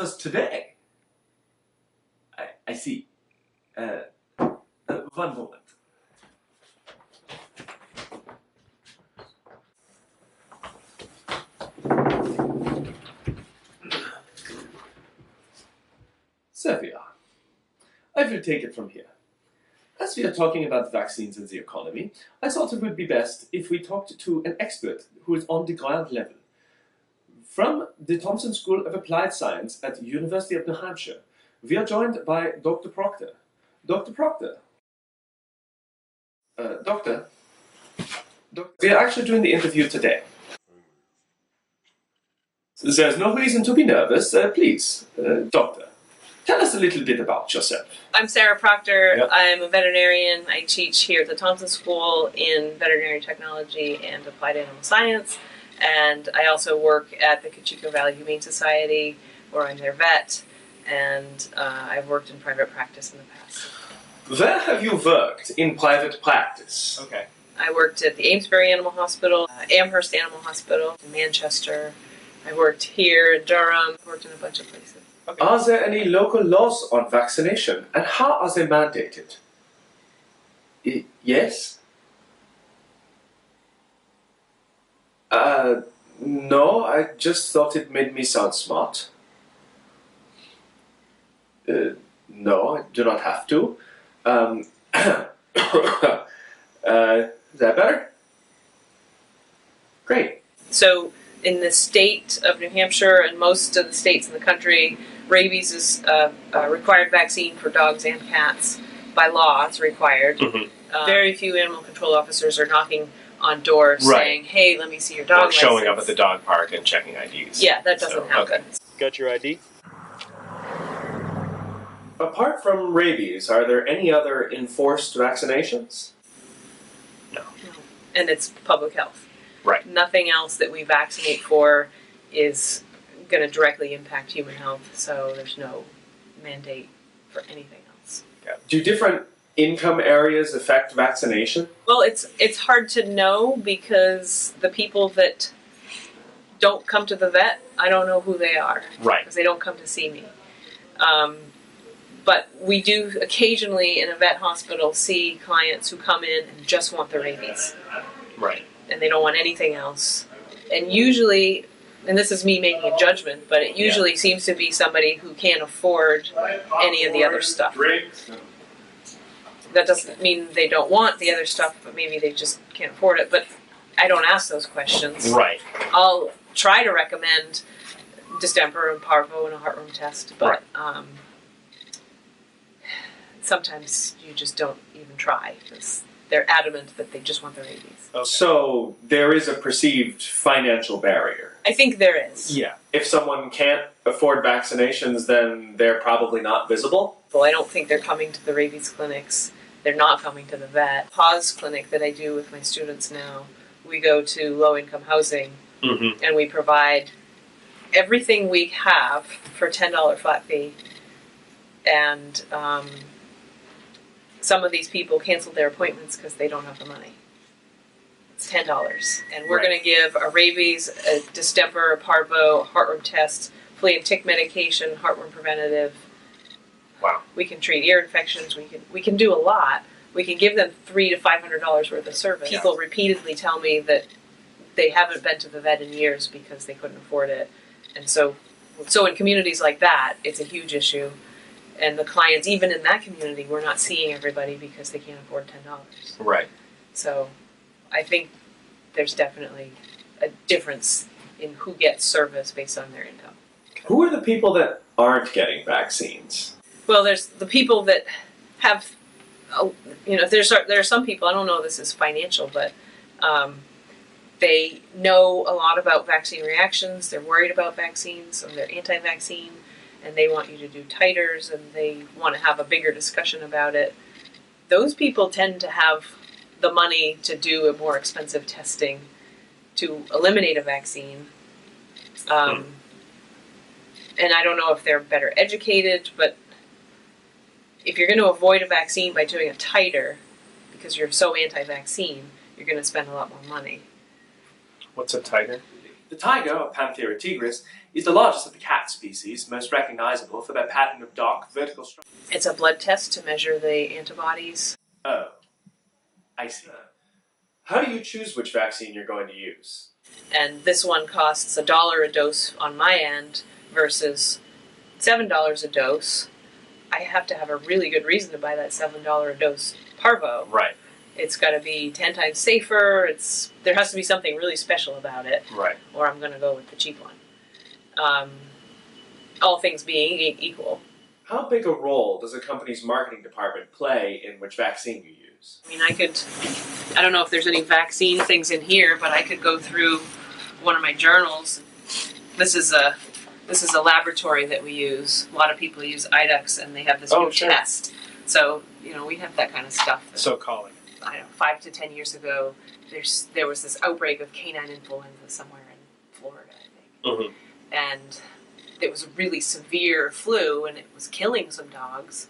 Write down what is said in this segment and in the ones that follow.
was today. I see. One moment. Sophia, I will take it from here. As we are talking about vaccines and the economy, I thought it would be best if we talked to an expert who is on the ground level. From the Thompson School of Applied Science at the University of New Hampshire, we are joined by Dr. Proctor. Dr. Proctor. Doctor, we are actually doing the interview today. There's no reason to be nervous. Please, Doctor, tell us a little bit about yourself. I'm Sarah Proctor. Yep. I'm a veterinarian. I teach here at the Thompson School in veterinary technology and applied animal science. And I also work at the Cocheco Valley Humane Society, where I'm their vet. And I've worked in private practice in the past. Where have you worked in private practice? Okay. I worked at the Amesbury Animal Hospital, Amherst Animal Hospital in Manchester. I worked here in Durham. I worked in a bunch of places. Okay. Are there any local laws on vaccination, and how are they mandated? Yes? No, I just thought it made me sound smart. No, I do not have to. Is that better? Great. So, in the state of New Hampshire and most of the states in the country, rabies is a required vaccine for dogs and cats. By law, it's required. Mm-hmm. Very few animal control officers are knocking on doors saying, hey, let me see your dog license. Or showing up at the dog park and checking IDs. Yeah, that doesn't happen. Okay. Got your ID? Apart from rabies, are there any other enforced vaccinations? No. And it's public health. Right. Nothing else that we vaccinate for is going to directly impact human health, so there's no mandate for anything else. Yeah. Do different income areas affect vaccination? Well, it's hard to know because the people that don't come to the vet, I don't know who they are. Right. Because they don't come to see me. But we do occasionally in a vet hospital see clients who come in and just want the rabies. Right. And they don't want anything else. And usually, and this is me making a judgment, but it usually seems to be somebody who can't afford any of the other stuff. That doesn't mean they don't want the other stuff, but maybe they just can't afford it. But I don't ask those questions. Right. I'll try to recommend distemper and parvo and a heartworm test, but sometimes you just don't even try because they're adamant that they just want the rabies. Okay. So there is a perceived financial barrier. I think there is. Yeah. If someone can't afford vaccinations, then they're probably not visible? Well, I don't think they're coming to the rabies clinics. They're not coming to the vet. Pause clinic that I do with my students now, we go to low-income housing, and we provide everything we have for $10 flat fee. And some of these people canceled their appointments because they don't have the money. It's $10. And we're going to give a rabies, a distemper, a parvo, a heartworm test, flea and tick medication, heartworm preventative. Wow. We can treat ear infections. We can do a lot. We can give them $300 to $500 worth of service. People repeatedly tell me that they haven't been to the vet in years because they couldn't afford it. And so in communities like that, it's a huge issue. And the clients, even in that community, we're not seeing everybody because they can't afford $10. Right. So I think there's definitely a difference in who gets service based on their income. Who are the people that aren't getting vaccines? Well, there's the people that have, there are some people, I don't know if this is financial, but they know a lot about vaccine reactions, they're worried about vaccines, or they're anti-vaccine, and they want you to do titers, and they want to have a bigger discussion about it. Those people tend to have the money to do a more expensive testing to eliminate a vaccine. And I don't know if they're better educated, but if you're going to avoid a vaccine by doing a titer, because you're so anti-vaccine, you're going to spend a lot more money. What's a titer? The tiger, or Panthera tigris, is the largest of the cat species, most recognizable for their pattern of dark vertical stripes. It's a blood test to measure the antibodies. Oh, I see. How do you choose which vaccine you're going to use? And this one costs $1 a dose on my end versus $7 a dose. I have to have a really good reason to buy that $7 a dose parvo. Right. It's got to be 10 times safer. There has to be something really special about it, Right. or I'm going to go with the cheap one. All things being equal. How big a role does a company's marketing department play in which vaccine you use? I mean, I don't know if there's any vaccine things in here, but I could go through one of my journals. This is a laboratory that we use. A lot of people use IDEX, and they have this new sure. test. So, we have that kind of stuff. So calling. I don't know, 5 to 10 years ago, there was this outbreak of canine influenza somewhere in Florida, I think. Mm-hmm. And it was a really severe flu, and it was killing some dogs.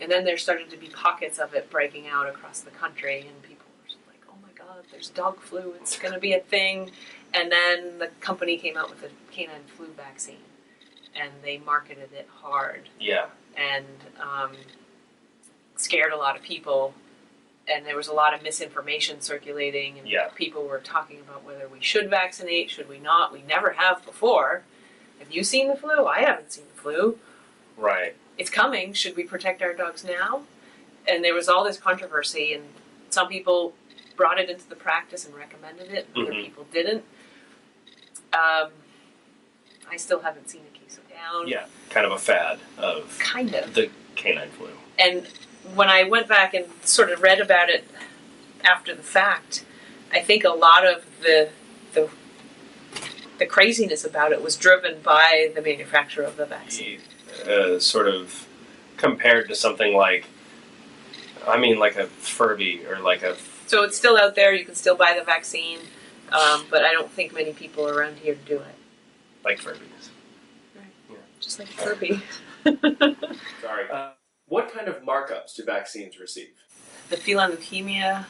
And then there started to be pockets of it breaking out across the country, and people were like, oh my god, there's dog flu, it's going to be a thing. And then the company came out with a canine flu vaccine, and they marketed it hard. Yeah. And scared a lot of people. And there was a lot of misinformation circulating, and Yeah. people were talking about whether we should vaccinate, should we not. We never have before. Have you seen the flu? I haven't seen the flu. Right. It's coming. Should we protect our dogs now? And there was all this controversy, and some people brought it into the practice and recommended it, and other Mhm. people didn't. I still haven't seen a case of down. Yeah. Kind of a fad of Kind of. the canine flu. And when I went back and sort of read about it after the fact, I think a lot of the craziness about it was driven by the manufacturer of the vaccine. Sort of compared to something like a Furby or like a. So it's still out there. You can still buy the vaccine, but I don't think many people are around here to do it. Like Furbies. Just like Furby. Sorry. What kind of markups do vaccines receive? The feline leukemia,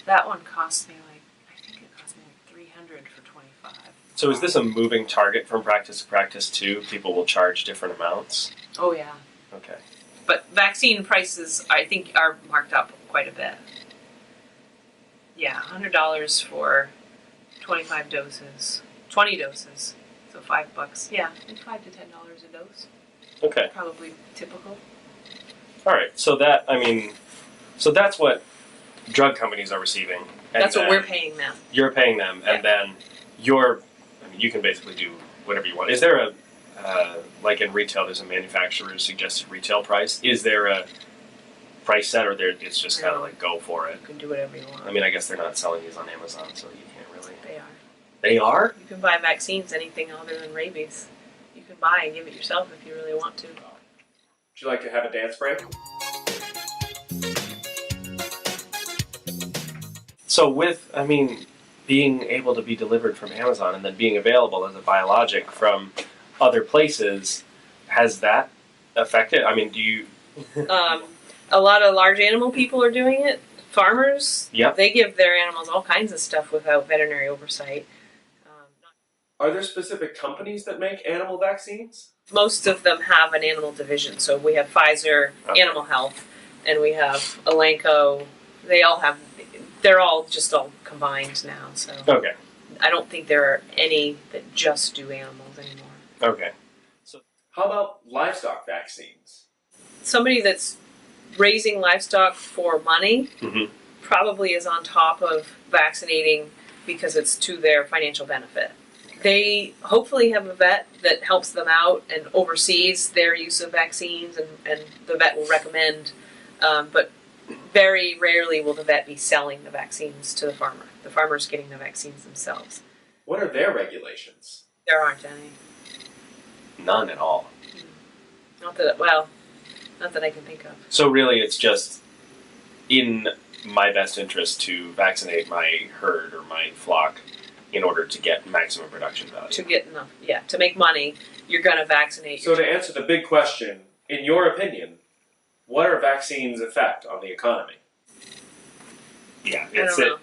that one cost me I think it cost me $300 for 25. So is this a moving target from practice to practice too? People will charge different amounts. Oh yeah. Okay. But vaccine prices, I think, are marked up quite a bit. Yeah, $100 for 25 doses, 20 doses, so $5. Yeah, I think $5 to $10 a dose. Okay. Probably typical. All right. So that's what drug companies are receiving. And That's what then we're paying them. You're paying them, and then you can basically do whatever you want. Is there a like in retail, there's a manufacturer's suggested retail price? Is there a price set, or it's just kind of like go for it? You can do whatever you want. I mean, I guess they're not selling these on Amazon, so you can't really. They are. They are? You can buy vaccines, anything other than rabies. You can buy and give it yourself if you really want to. Would you like to have a dance break? So being able to be delivered from Amazon and then being available as a biologic from other places, has that affected? I mean, do you... A lot of large animal people are doing it. Farmers, Yep. they give their animals all kinds of stuff without veterinary oversight. Are there specific companies that make animal vaccines? Most of them have an animal division. So we have Pfizer, Okay. Animal Health, and we have Elanco. They're all combined now. So Okay. I don't think there are any that just do animals anymore. Okay. How about livestock vaccines? Somebody that's raising livestock for money Mhm. probably is on top of vaccinating because it's to their financial benefit. They hopefully have a vet that helps them out and oversees their use of vaccines, and the vet will recommend, but very rarely will the vet be selling the vaccines to the farmer. The farmer's getting the vaccines themselves. What are their regulations? There aren't any. None at all. Not that I can think of. So really, it's just in my best interest to vaccinate my herd or my flock in order to get maximum production value. To get enough, to make money, you're going to vaccinate. So to answer the big question, in your opinion, what are vaccines' effect on the economy? Yeah, I don't know.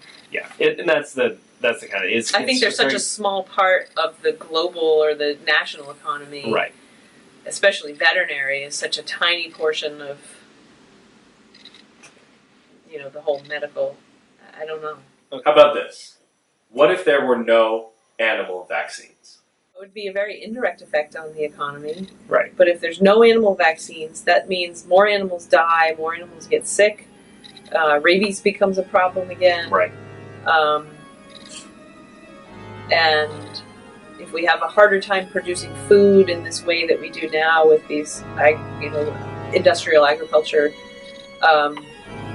and that's the that's the kind of I think they're such a small part of the global or the national economy. right. Especially veterinary is such a tiny portion of, the whole medical. I don't know. How about this? What if there were no animal vaccines? It would be a very indirect effect on the economy. Right. But if there's no animal vaccines, that means more animals die, more animals get sick. Rabies becomes a problem again. Right. And if we have a harder time producing food in this way that we do now with these, industrial agriculture,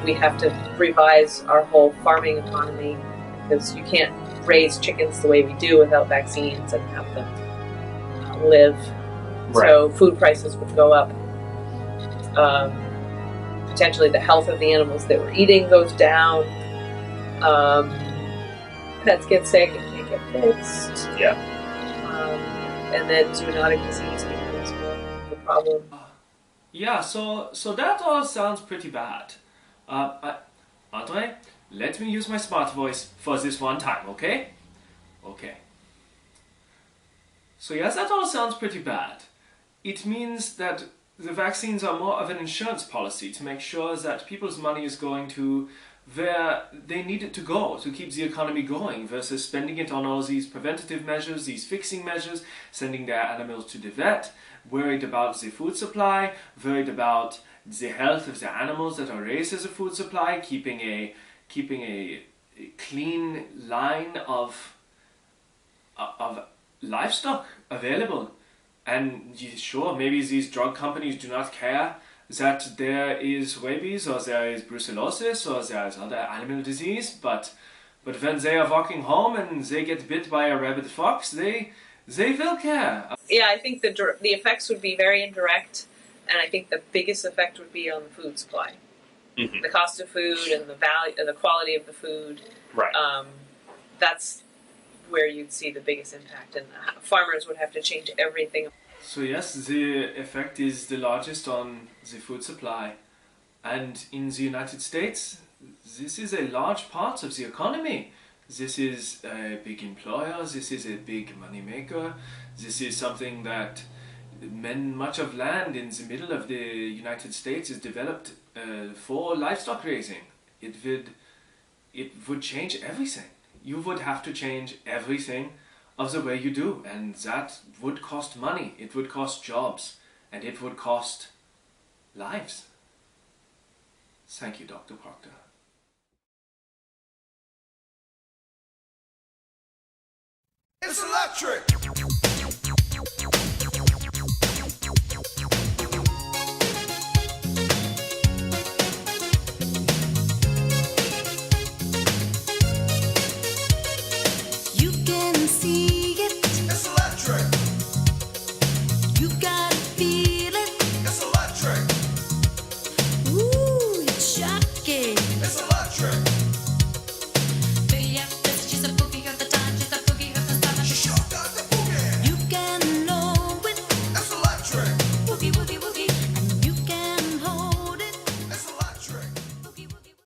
we have to revise our whole farming economy because you can't raise chickens the way we do without vaccines and have them live. Right. So food prices would go up. Potentially the health of the animals that we're eating goes down. Pets get sick and can't get fixed. Yeah. And then zoonotic disease becomes more of a problem. Yeah, so that all sounds pretty bad. Andre, let me use my smart voice for this one time, okay? Okay. So yes, that all sounds pretty bad. It means that the vaccines are more of an insurance policy to make sure that people's money is going to where they need it to go to keep the economy going versus spending it on all these preventative measures, these fixing measures, sending their animals to the vet, worried about the food supply, worried about the health of the animals that are raised as a food supply, keeping a clean line of livestock available. And sure, maybe these drug companies do not care that there is rabies or there is brucellosis or there is other animal disease, but when they are walking home and they get bit by a rabid fox, they will care. Yeah, I think the effects would be very indirect, and I think the biggest effect would be on the food supply. Mm-hmm. The cost of food and the value and the quality of the food. Right. That's where you'd see the biggest impact, and farmers would have to change everything. So yes, the effect is the largest on the food supply. And in the United States, this is a large part of the economy. This is a big employer, this is a big money maker, this is something that much of land in the middle of the United States is developed for livestock raising. It would change everything. You would have to change everything of the way you do, and that would cost money, it would cost jobs, and it would cost lives. Thank you, Dr. Proctor. It's electric!